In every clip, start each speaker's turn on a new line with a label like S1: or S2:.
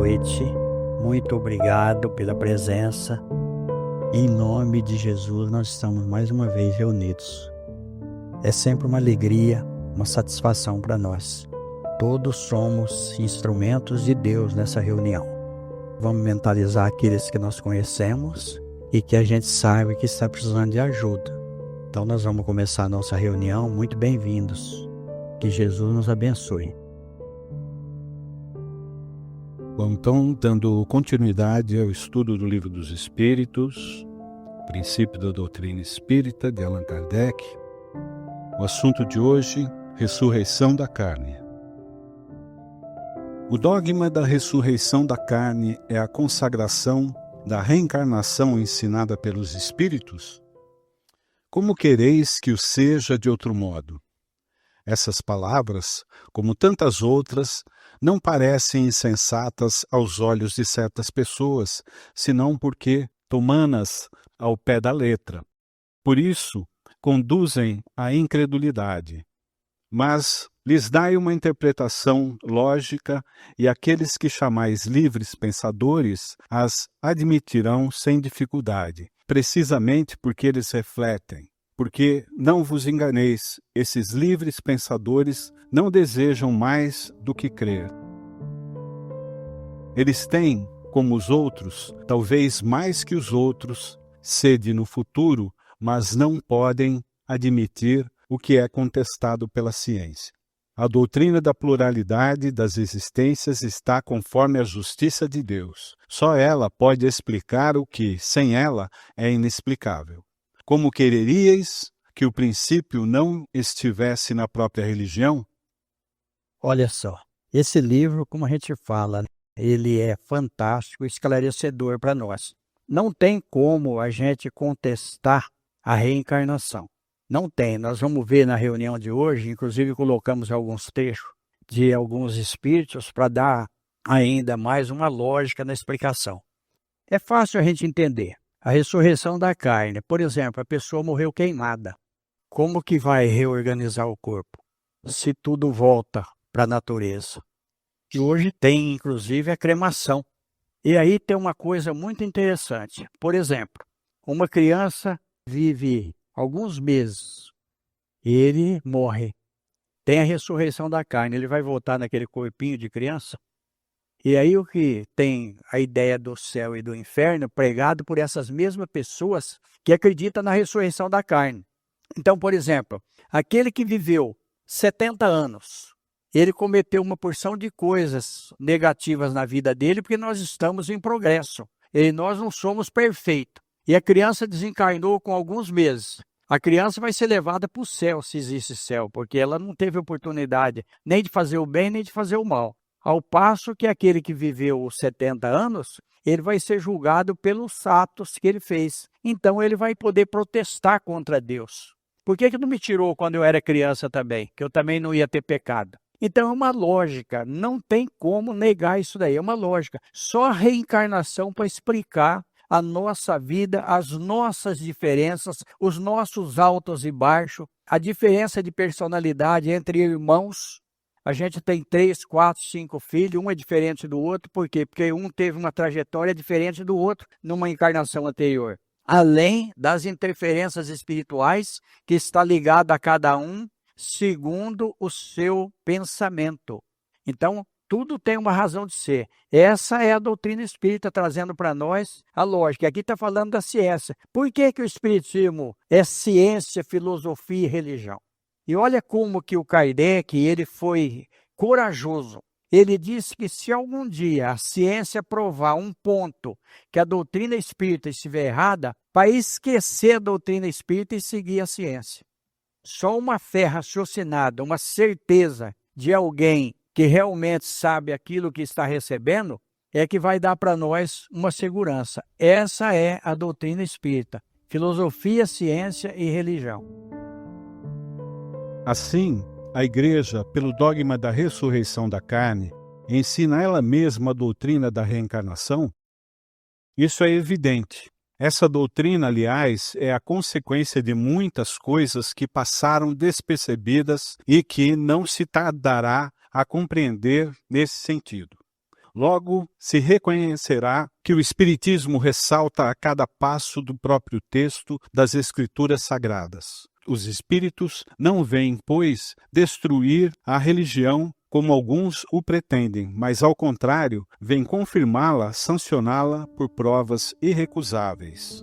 S1: noite. Muito obrigado pela presença. Em nome de Jesus, nós estamos mais uma vez reunidos. É sempre uma alegria, uma satisfação para nós. Todos somos instrumentos de Deus nessa reunião. Vamos mentalizar aqueles que nós conhecemos e que a gente sabe que está precisando de ajuda. Então nós vamos começar a nossa reunião. Muito bem-vindos. Que Jesus nos abençoe.
S2: Bom, então, dando continuidade ao estudo do Livro dos Espíritos, Princípio da Doutrina Espírita, de Allan Kardec, o assunto de hoje, ressurreição da carne. O dogma da ressurreição da carne é a consagração da reencarnação ensinada pelos Espíritos? Como quereis que o seja de outro modo? Essas palavras, como tantas outras, não parecem insensatas aos olhos de certas pessoas, senão porque tomam-nas ao pé da letra. Por isso, conduzem à incredulidade. Mas lhes dai uma interpretação lógica e aqueles que chamais livres pensadores as admitirão sem dificuldade, precisamente porque eles refletem. Porque não vos enganeis, esses livres pensadores não desejam mais do que crer. Eles têm, como os outros, talvez mais que os outros, sede no futuro, mas não podem admitir o que é contestado pela ciência. A doutrina da pluralidade das existências está conforme a justiça de Deus. Só ela pode explicar o que, sem ela, é inexplicável. Como quereríeis que o princípio não estivesse na própria religião?
S1: Olha só, esse livro, como a gente fala, ele é fantástico, esclarecedor para nós. Não tem como a gente contestar a reencarnação. Não tem. Nós vamos ver na reunião de hoje, inclusive colocamos alguns trechos de alguns espíritos para dar ainda mais uma lógica na explicação. É fácil a gente entender. A ressurreição da carne, por exemplo, a pessoa morreu queimada. Como que vai reorganizar o corpo? Se tudo volta para a natureza. E hoje tem, inclusive, a cremação. E aí tem uma coisa muito interessante. Por exemplo, uma criança vive alguns meses e ele morre. Tem a ressurreição da carne, ele vai voltar naquele corpinho de criança? E aí o que tem a ideia do céu e do inferno pregado por essas mesmas pessoas que acreditam na ressurreição da carne. Então, por exemplo, aquele que viveu 70 anos, ele cometeu uma porção de coisas negativas na vida dele porque nós estamos em progresso. E nós não somos perfeitos. E a criança desencarnou com alguns meses. A criança vai ser levada para o céu, se existe céu, porque ela não teve oportunidade nem de fazer o bem, nem de fazer o mal. Ao passo que aquele que viveu os 70 anos, ele vai ser julgado pelos atos que ele fez. Então ele vai poder protestar contra Deus. Por que não me tirou quando eu era criança também? Que eu também não ia ter pecado. Então é uma lógica, não tem como negar isso daí, é uma lógica. Só a reencarnação para explicar a nossa vida, as nossas diferenças, os nossos altos e baixos, a diferença de personalidade entre irmãos. A gente tem 3, 4, 5 filhos, um é diferente do outro. Por quê? Porque um teve uma trajetória diferente do outro numa encarnação anterior. Além das interferências espirituais que está ligada a cada um segundo o seu pensamento. Então, tudo tem uma razão de ser. Essa é a doutrina espírita trazendo para nós a lógica. Aqui está falando da ciência. Por que o espiritismo é ciência, filosofia e religião? E olha como que o Kardec, ele foi corajoso. Ele disse que se algum dia a ciência provar um ponto que a doutrina espírita estiver errada, para esquecer a doutrina espírita e seguir a ciência. Só uma fé raciocinada, uma certeza de alguém que realmente sabe aquilo que está recebendo, é que vai dar para nós uma segurança. Essa é a doutrina espírita. Filosofia, ciência e religião.
S2: Assim, a Igreja, pelo dogma da ressurreição da carne, ensina ela mesma a doutrina da reencarnação? Isso é evidente. Essa doutrina, aliás, é a consequência de muitas coisas que passaram despercebidas e que não se tardará a compreender nesse sentido. Logo, se reconhecerá que o Espiritismo ressalta a cada passo do próprio texto das Escrituras Sagradas. Os espíritos não vêm, pois, destruir a religião como alguns o pretendem, mas, ao contrário, vêm confirmá-la, sancioná-la por provas irrecusáveis.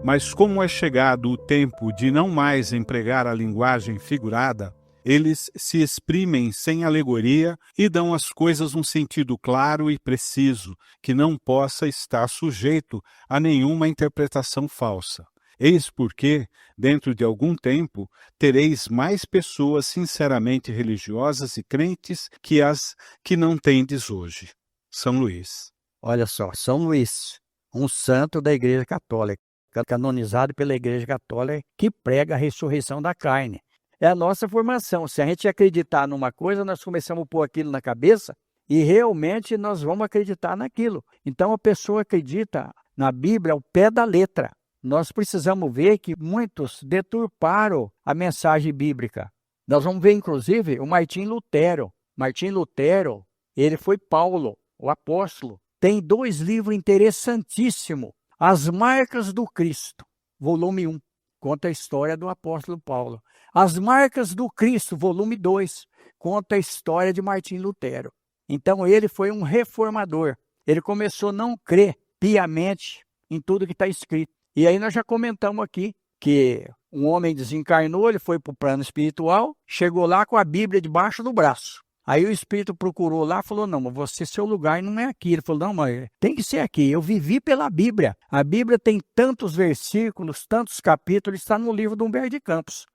S2: Mas como é chegado o tempo de não mais empregar a linguagem figurada, eles se exprimem sem alegoria e dão às coisas um sentido claro e preciso, que não possa estar sujeito a nenhuma interpretação falsa. Eis porque, dentro de algum tempo, tereis mais pessoas sinceramente religiosas e crentes que as que não tendes hoje. São Luís.
S1: Olha só, São Luís, um santo da Igreja Católica, canonizado pela Igreja Católica, que prega a ressurreição da carne. É a nossa formação. Se a gente acreditar numa coisa, nós começamos a pôr aquilo na cabeça e realmente nós vamos acreditar naquilo. Então a pessoa acredita na Bíblia ao pé da letra. Nós precisamos ver que muitos deturparam a mensagem bíblica. Nós vamos ver, inclusive, o Martim Lutero. Martim Lutero, ele foi Paulo, o apóstolo. Tem 2 livros interessantíssimos. As Marcas do Cristo, volume 1, conta a história do apóstolo Paulo. As Marcas do Cristo, volume 2, conta a história de Martim Lutero. Então ele foi um reformador. Ele começou a não crer piamente em tudo que está escrito. E aí nós já comentamos aqui que um homem desencarnou, ele foi para o plano espiritual, chegou lá com a Bíblia debaixo do braço. Aí o espírito procurou lá e falou, não, mas você, seu lugar não é aqui. Ele falou, não, mas tem que ser aqui, eu vivi pela Bíblia. A Bíblia tem tantos versículos, tantos capítulos, está no livro do Humberto de Campos.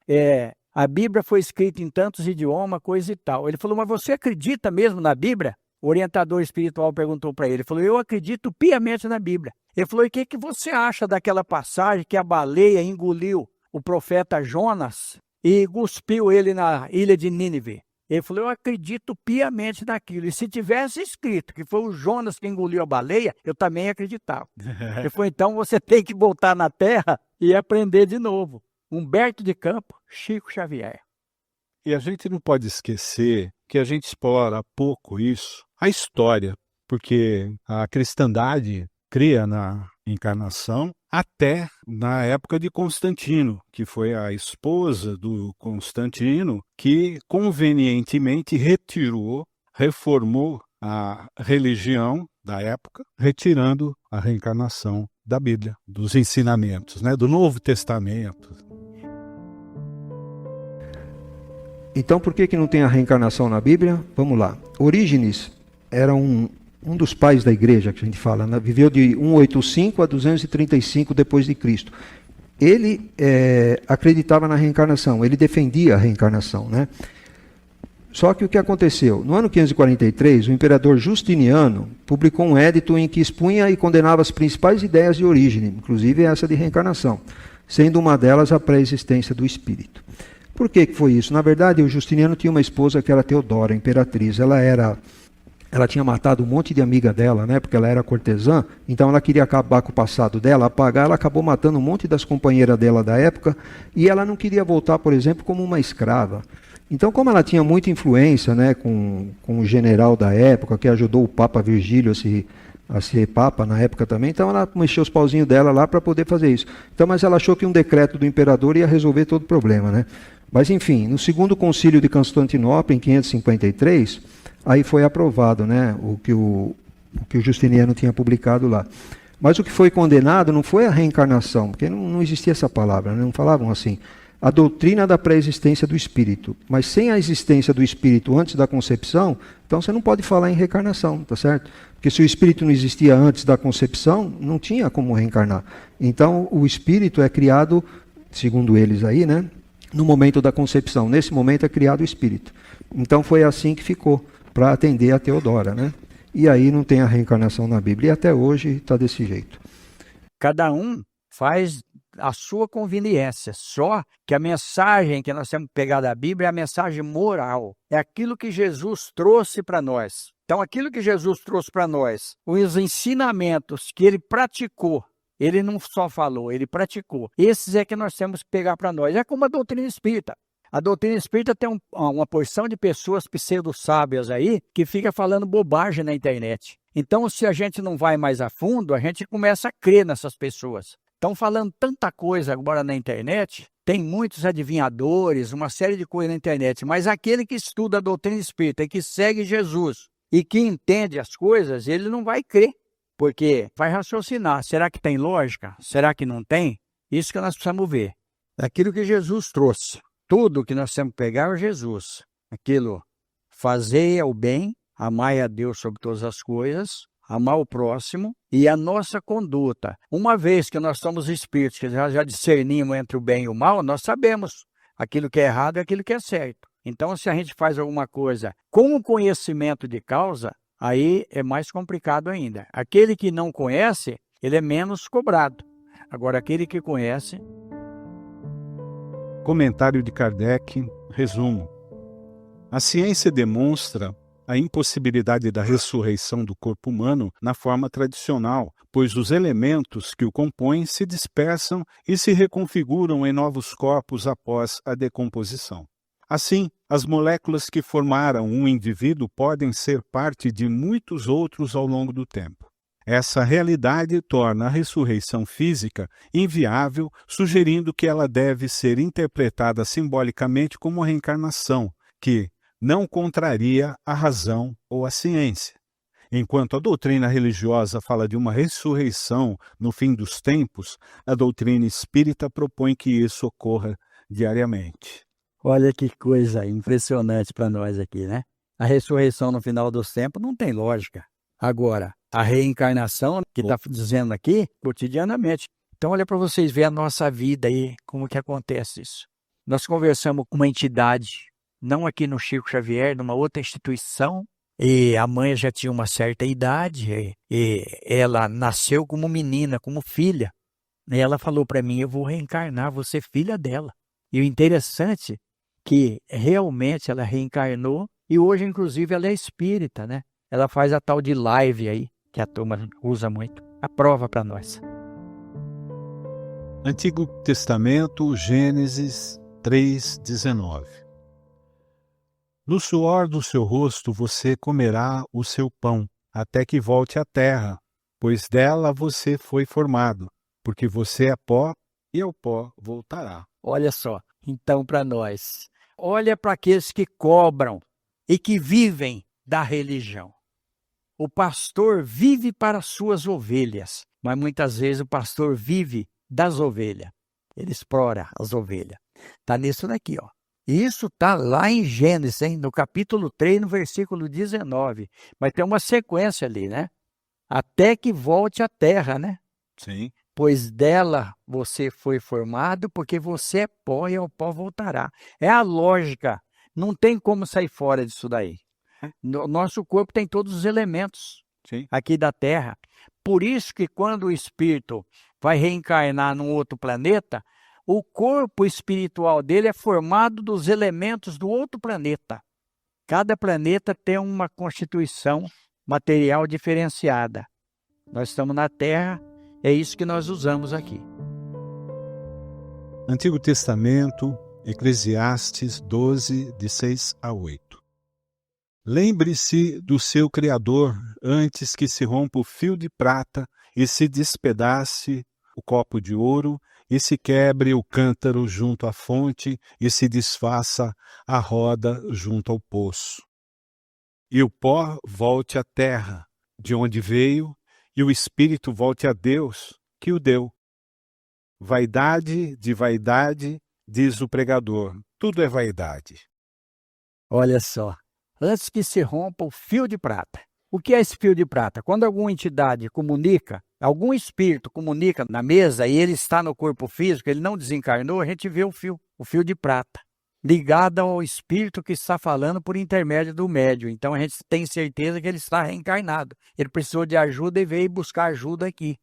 S1: A Bíblia foi escrita em tantos idiomas, coisa e tal. Ele falou, mas você acredita mesmo na Bíblia? O orientador espiritual perguntou para ele, ele falou, eu acredito piamente na Bíblia. Ele falou, e o que você acha daquela passagem que a baleia engoliu o profeta Jonas e cuspiu ele na ilha de Nínive? Ele falou, eu acredito piamente naquilo. E se tivesse escrito que foi o Jonas que engoliu a baleia, eu também acreditava. Ele falou, então você tem que voltar na terra e aprender de novo. Humberto de Campos, Chico Xavier.
S2: E a gente não pode esquecer que a gente explora pouco isso, a história, porque a cristandade cria na encarnação até na época de Constantino, que foi a esposa do Constantino, que convenientemente reformou a religião da época, retirando a reencarnação da Bíblia, dos ensinamentos, do Novo Testamento.
S3: Então, por que não tem a reencarnação na Bíblia? Vamos lá. Orígenes era um dos pais da igreja, que a gente fala, viveu de 185 a 235 depois de Cristo. Ele acreditava na reencarnação, ele defendia a reencarnação, Só que o que aconteceu? No ano 543, o imperador Justiniano publicou um édito em que expunha e condenava as principais ideias de Orígenes, inclusive essa de reencarnação, sendo uma delas a pré-existência do espírito. Por que foi isso? Na verdade, o Justiniano tinha uma esposa que era Teodora, imperatriz. Ela tinha matado um monte de amiga dela, porque ela era cortesã, então ela queria acabar com o passado dela, apagar, ela acabou matando um monte das companheiras dela da época, e ela não queria voltar, por exemplo, como uma escrava. Então, como ela tinha muita influência com o general da época, que ajudou o Papa Virgílio a ser Papa na época também, então ela mexeu os pauzinhos dela lá para poder fazer isso. Então, mas ela achou que um decreto do imperador ia resolver todo o problema, Mas, enfim, no segundo concílio de Constantinopla, em 553, aí foi aprovado o que o Justiniano tinha publicado lá. Mas o que foi condenado não foi a reencarnação, porque não existia essa palavra, não falavam assim. A doutrina da pré-existência do espírito. Mas sem a existência do espírito antes da concepção, então você não pode falar em reencarnação, tá certo? Porque se o espírito não existia antes da concepção, não tinha como reencarnar. Então o espírito é criado, segundo eles aí, no momento da concepção. Nesse momento é criado o espírito. Então foi assim que ficou, para atender a Teodora, E aí não tem a reencarnação na Bíblia. E até hoje está desse jeito.
S1: Cada um faz a sua conveniência. Só que a mensagem que nós temos que pegar da Bíblia é a mensagem moral. É aquilo que Jesus trouxe para nós. Então, aquilo que Jesus trouxe para nós, os ensinamentos que ele praticou, ele não só falou, ele praticou. Esses é que nós temos que pegar para nós. É como a doutrina espírita. A doutrina espírita tem uma porção de pessoas pseudo-sábias aí que fica falando bobagem na internet. Então, se a gente não vai mais a fundo, a gente começa a crer nessas pessoas. Estão falando tanta coisa agora na internet, tem muitos adivinhadores, uma série de coisas na internet, mas aquele que estuda a doutrina espírita e que segue Jesus e que entende as coisas, ele não vai crer, porque vai raciocinar. Será que tem lógica? Será que não tem? Isso que nós precisamos ver. Aquilo que Jesus trouxe. Tudo que nós temos que pegar é Jesus. Aquilo, fazei o bem, amai a Deus sobre todas as coisas, amar o próximo e a nossa conduta. Uma vez que nós somos espíritos, que já discernimos entre o bem e o mal, nós sabemos aquilo que é errado e aquilo que é certo. Então, se a gente faz alguma coisa com o conhecimento de causa, aí é mais complicado ainda. Aquele que não conhece, ele é menos cobrado. Agora, aquele que conhece...
S2: Comentário de Kardec, resumo. A ciência demonstra a impossibilidade da ressurreição do corpo humano na forma tradicional, pois os elementos que o compõem se dispersam e se reconfiguram em novos corpos após a decomposição. Assim, as moléculas que formaram um indivíduo podem ser parte de muitos outros ao longo do tempo. Essa realidade torna a ressurreição física inviável, sugerindo que ela deve ser interpretada simbolicamente como uma reencarnação, que não contraria a razão ou a ciência. Enquanto a doutrina religiosa fala de uma ressurreição no fim dos tempos, a doutrina espírita propõe que isso ocorra diariamente.
S1: Olha que coisa impressionante para nós aqui, né? A ressurreição no final dos tempos não tem lógica. Agora, a reencarnação, que está dizendo aqui, cotidianamente. Então, olha para vocês verem a nossa vida aí, como que acontece isso. Nós conversamos com uma entidade, não aqui no Chico Xavier, numa outra instituição, e a mãe já tinha uma certa idade, e ela nasceu como menina, como filha. E ela falou para mim, eu vou reencarnar, vou ser filha dela. E o interessante é que realmente ela reencarnou, e hoje, inclusive, ela é espírita, né? Ela faz a tal de live aí, que a turma usa muito. A prova para nós.
S2: Antigo Testamento, Gênesis 3:19. No suor do seu rosto você comerá o seu pão, até que volte à terra, pois dela você foi formado, porque você é pó e ao pó voltará.
S1: Olha só, então para nós, olha para aqueles que cobram e que vivem da religião. O pastor vive para suas ovelhas, mas muitas vezes o pastor vive das ovelhas. Ele explora as ovelhas. Está nisso daqui, ó. Isso está lá em Gênesis, hein? No capítulo 3, no versículo 19. Mas tem uma sequência ali, né? Até que volte à terra, né?
S2: Sim.
S1: Pois dela você foi formado, porque você é pó e ao pó voltará. É a lógica. Não tem como sair fora disso daí. Nosso corpo tem todos os elementos aqui da Terra. Por isso que quando o espírito vai reencarnar num outro planeta, o corpo espiritual dele é formado dos elementos do outro planeta. Cada planeta tem uma constituição material diferenciada. Nós estamos na Terra, é isso que nós usamos aqui.
S2: Antigo Testamento, Eclesiastes 12, de 6 a 8. Lembre-se do seu Criador antes que se rompa o fio de prata e se despedace o copo de ouro e se quebre o cântaro junto à fonte e se desfaça a roda junto ao poço. E o pó volte à terra, de onde veio, e o espírito volte a Deus, que o deu. Vaidade de vaidade, diz o pregador, tudo é vaidade.
S1: Olha só. Antes que se rompa o fio de prata. O que é esse fio de prata? Quando alguma entidade comunica, algum espírito comunica na mesa e ele está no corpo físico, ele não desencarnou, a gente vê o fio de prata, ligado ao espírito que está falando por intermédio do médium. Então a gente tem certeza que ele está reencarnado. Ele precisou de ajuda e veio buscar ajuda aqui.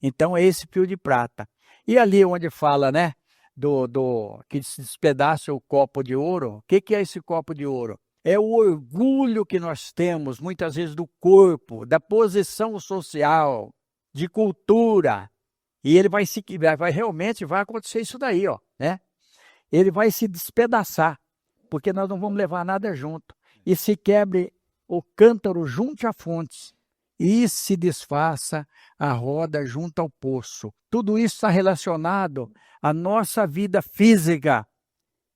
S1: Então é esse fio de prata. E ali onde fala, né, do que se despedaça o copo de ouro, o que é esse copo de ouro? É o orgulho que nós temos, muitas vezes, do corpo, da posição social, de cultura. E ele realmente vai acontecer isso daí, ó, né? ele vai se despedaçar, porque nós não vamos levar nada junto. E se quebre o cântaro junto à fonte, e se desfaça a roda junto ao poço. Tudo isso está relacionado à nossa vida física,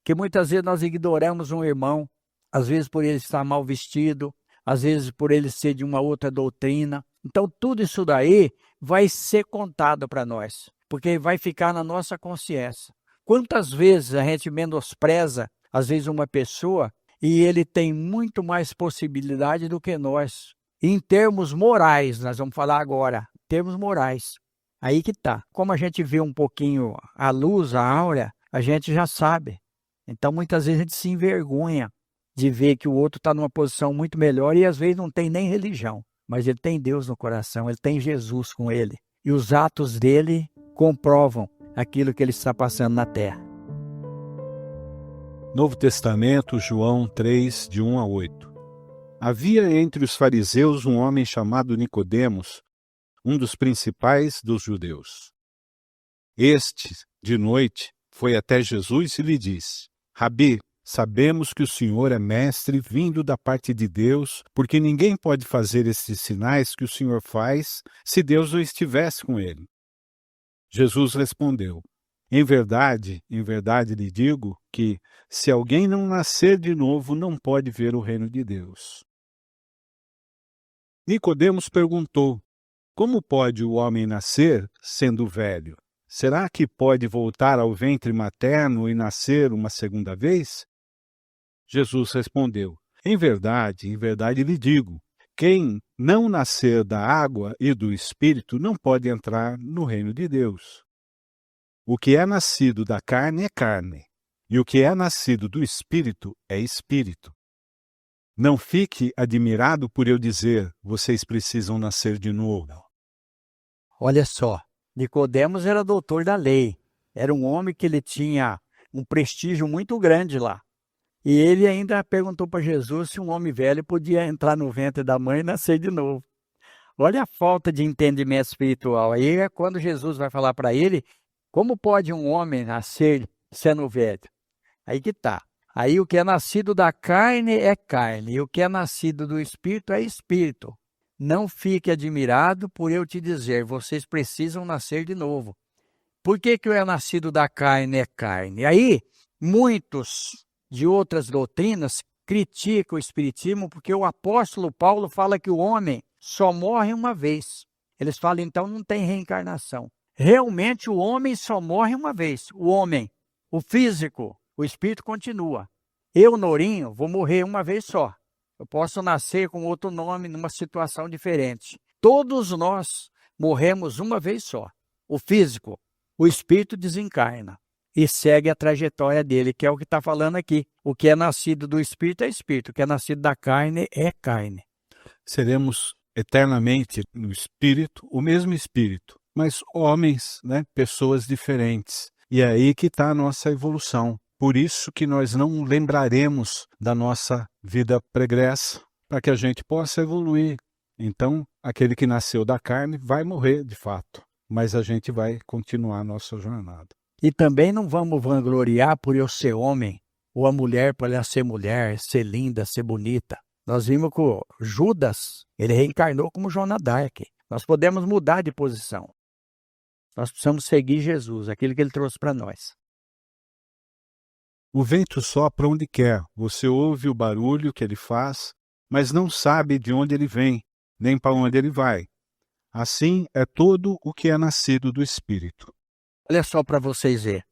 S1: que muitas vezes nós ignoramos um irmão, às vezes por ele estar mal vestido, às vezes por ele ser de uma outra doutrina. Então tudo isso daí vai ser contado para nós, porque vai ficar na nossa consciência. Quantas vezes a gente menospreza, às vezes, uma pessoa e ele tem muito mais possibilidade do que nós. Em termos morais, nós vamos falar agora, termos morais. Aí que tá. Como a gente vê um pouquinho a luz, a áurea, a gente já sabe. Então, muitas vezes a gente se envergonha de ver que o outro está numa posição muito melhor e às vezes não tem nem religião, mas ele tem Deus no coração, ele tem Jesus com ele. E os atos dele comprovam aquilo que ele está passando na terra.
S2: Novo Testamento, João 3, de 1 a 8. Havia entre os fariseus um homem chamado Nicodemos, um dos principais dos judeus. Este, de noite, foi até Jesus e lhe disse: Rabi, sabemos que o Senhor é mestre vindo da parte de Deus, porque ninguém pode fazer esses sinais que o Senhor faz se Deus não estivesse com ele. Jesus respondeu: em verdade lhe digo que, se alguém não nascer de novo, não pode ver o reino de Deus. Nicodemos perguntou: como pode o homem nascer sendo velho? Será que pode voltar ao ventre materno e nascer uma segunda vez? Jesus respondeu: em verdade lhe digo, quem não nascer da água e do Espírito não pode entrar no reino de Deus. O que é nascido da carne é carne, e o que é nascido do Espírito é Espírito. Não fique admirado por eu dizer, vocês precisam nascer de novo.
S1: Olha só, Nicodemos era doutor da lei, era um homem que ele tinha um prestígio muito grande lá. E ele ainda perguntou para Jesus se um homem velho podia entrar no ventre da mãe e nascer de novo. Olha a falta de entendimento espiritual. Aí é quando Jesus vai falar para ele, como pode um homem nascer sendo velho? Aí que tá. Aí o que é nascido da carne é carne, e o que é nascido do Espírito é Espírito. Não fique admirado por eu te dizer, vocês precisam nascer de novo. Por que que o é nascido da carne é carne? Aí, muitos de outras doutrinas criticam o Espiritismo porque o apóstolo Paulo fala que o homem só morre uma vez. Eles falam, então, não tem reencarnação. Realmente, o homem só morre uma vez. O homem, o físico, o espírito continua. Eu, Nourinho, vou morrer uma vez só. Eu posso nascer com outro nome, numa situação diferente. Todos nós morremos uma vez só. O físico, o espírito desencarna e segue a trajetória dele, que é o que está falando aqui. O que é nascido do espírito é espírito, o que é nascido da carne é carne.
S2: Seremos eternamente no espírito, o mesmo espírito, mas homens, né, pessoas diferentes. E é aí que está a nossa evolução. Por isso que nós não lembraremos da nossa vida pregressa, para que a gente possa evoluir. Então, aquele que nasceu da carne vai morrer de fato, mas a gente vai continuar a nossa jornada.
S1: E também não vamos vangloriar por eu ser homem, ou a mulher por ela ser mulher, ser linda, ser bonita. Nós vimos que o Judas, ele reencarnou como Joana d'Arc. Nós podemos mudar de posição. Nós precisamos seguir Jesus, aquilo que ele trouxe para nós.
S2: O vento sopra onde quer, você ouve o barulho que ele faz, mas não sabe de onde ele vem, nem para onde ele vai. Assim é todo o que é nascido do Espírito.
S1: Olha só para vocês verem.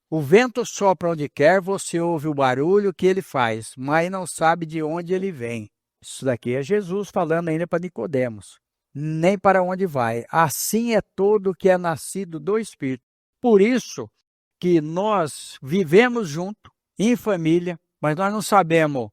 S1: O vento sopra onde quer, você ouve o barulho que ele faz, mas não sabe de onde ele vem. Isso daqui é Jesus falando ainda para Nicodemos. Nem para onde vai. Assim é todo o que é nascido do Espírito. Por isso que nós vivemos junto, em família, mas nós não sabemos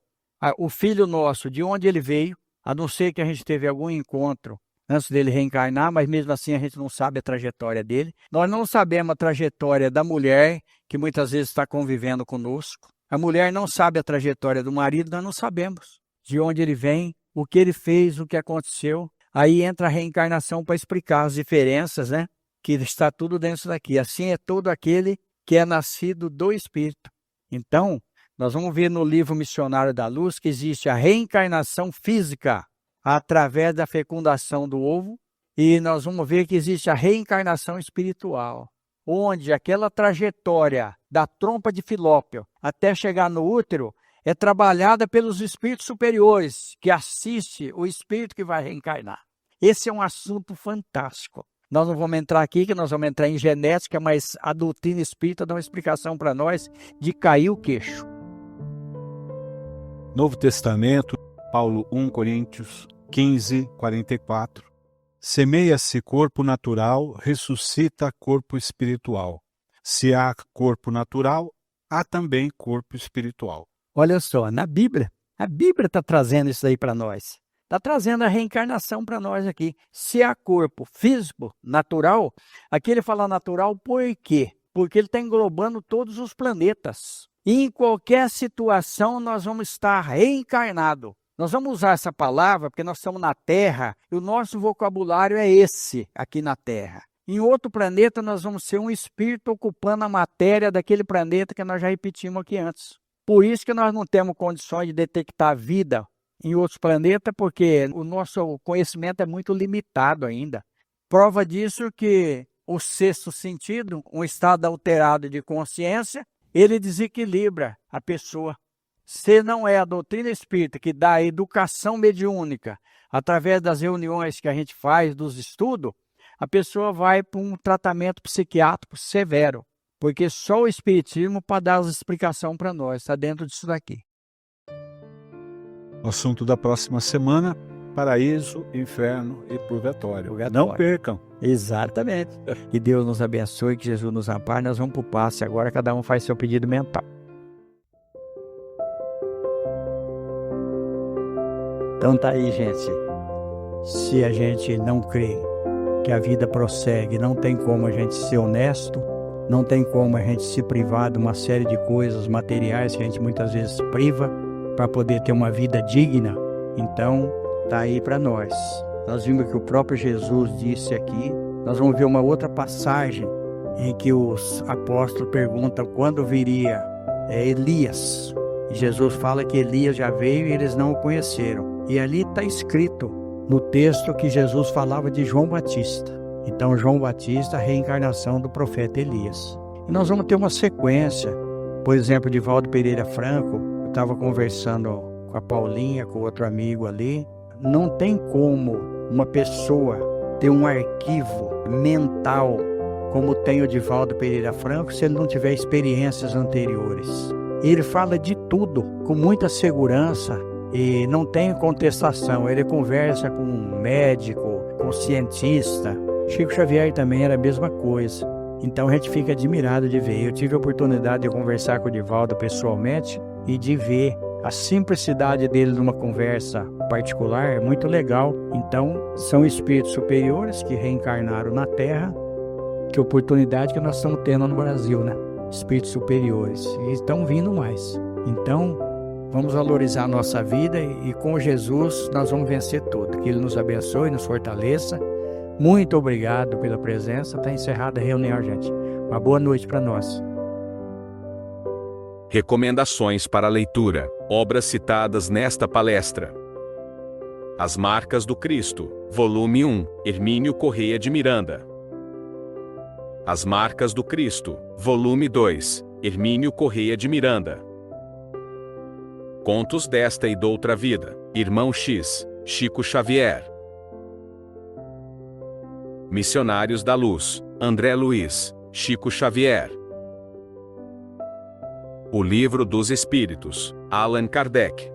S1: o filho nosso de onde ele veio, a não ser que a gente teve algum encontro antes dele reencarnar, mas mesmo assim a gente não sabe a trajetória dele. Nós não sabemos a trajetória da mulher, que muitas vezes está convivendo conosco. A mulher não sabe a trajetória do marido, nós não sabemos de onde ele vem, o que ele fez, o que aconteceu. Aí entra a reencarnação para explicar as diferenças, né? Que está tudo dentro daqui. Assim é todo aquele que é nascido do Espírito. Então, nós vamos ver no livro Missionário da Luz que existe a reencarnação física através da fecundação do ovo, e nós vamos ver que existe a reencarnação espiritual, onde aquela trajetória da trompa de Falópio até chegar no útero é trabalhada pelos espíritos superiores, que assiste o espírito que vai reencarnar. Esse é um assunto fantástico. Nós não vamos entrar aqui, que nós vamos entrar em genética, mas a doutrina espírita dá uma explicação para nós de cair o queixo.
S2: Novo Testamento, Paulo 1 Coríntios 15, 44. Semeia-se corpo natural, ressuscita corpo espiritual. Se há corpo natural, há também corpo espiritual.
S1: Olha só, a Bíblia está trazendo isso aí para nós. Está trazendo a reencarnação para nós aqui. Se há corpo físico, natural, aqui ele fala natural por quê? Porque ele está englobando todos os planetas. E em qualquer situação nós vamos estar reencarnados. Nós vamos usar essa palavra porque nós estamos na Terra e o nosso vocabulário é esse aqui na Terra. Em outro planeta nós vamos ser um espírito ocupando a matéria daquele planeta que nós já repetimos aqui antes. Por isso que nós não temos condições de detectar vida em outros planetas, porque o nosso conhecimento é muito limitado ainda. Prova disso que o sexto sentido, um estado alterado de consciência, ele desequilibra a pessoa. Se não é a doutrina espírita que dá a educação mediúnica, através das reuniões que a gente faz, dos estudos, a pessoa vai para um tratamento psiquiátrico severo. Porque só o Espiritismo pode dar as explicações para nós, está dentro disso daqui.
S2: O assunto da próxima semana, paraíso, inferno e purgatório. Não percam.
S1: Exatamente. Que Deus nos abençoe, que Jesus nos ampare. Nós vamos para o passe agora, cada um faz seu pedido mental. Então tá aí, gente. Se a gente não crê que a vida prossegue, não tem como a gente ser honesto, não tem como a gente se privar de uma série de coisas materiais que a gente muitas vezes se priva para poder ter uma vida digna. Então, está aí para nós. Nós vimos que o próprio Jesus disse aqui. Nós vamos ver uma outra passagem em que os apóstolos perguntam quando viria Elias. E Jesus fala que Elias já veio e eles não o conheceram. E ali está escrito no texto que Jesus falava de João Batista. Então, João Batista, a reencarnação do profeta Elias. E nós vamos ter uma sequência. Por exemplo, Divaldo Pereira Franco, eu estava conversando com a Paulinha, com outro amigo ali. Não tem como uma pessoa ter um arquivo mental como tem o Divaldo Pereira Franco se ele não tiver experiências anteriores. Ele fala de tudo com muita segurança e não tem contestação. Ele conversa com um médico, com um cientista. Chico Xavier também era a mesma coisa. Então a gente fica admirado de ver. Eu tive a oportunidade de conversar com o Divaldo pessoalmente e de ver a simplicidade dele numa conversa particular, é muito legal. Então são espíritos superiores que reencarnaram na Terra. Que oportunidade que nós estamos tendo no Brasil, né? Espíritos superiores. E estão vindo mais. Então vamos valorizar a nossa vida e com Jesus nós vamos vencer tudo. Que Ele nos abençoe, nos fortaleça. Muito obrigado pela presença. Está encerrada a reunião, gente. Uma boa noite para nós.
S4: Recomendações para leitura. Obras citadas nesta palestra. As Marcas do Cristo, volume 1, Hermínio Correia de Miranda. As Marcas do Cristo, volume 2, Hermínio Correia de Miranda. Contos desta e doutra vida, Irmão X, Chico Xavier. Missionários da Luz, André Luiz, Chico Xavier. O Livro dos Espíritos, Allan Kardec.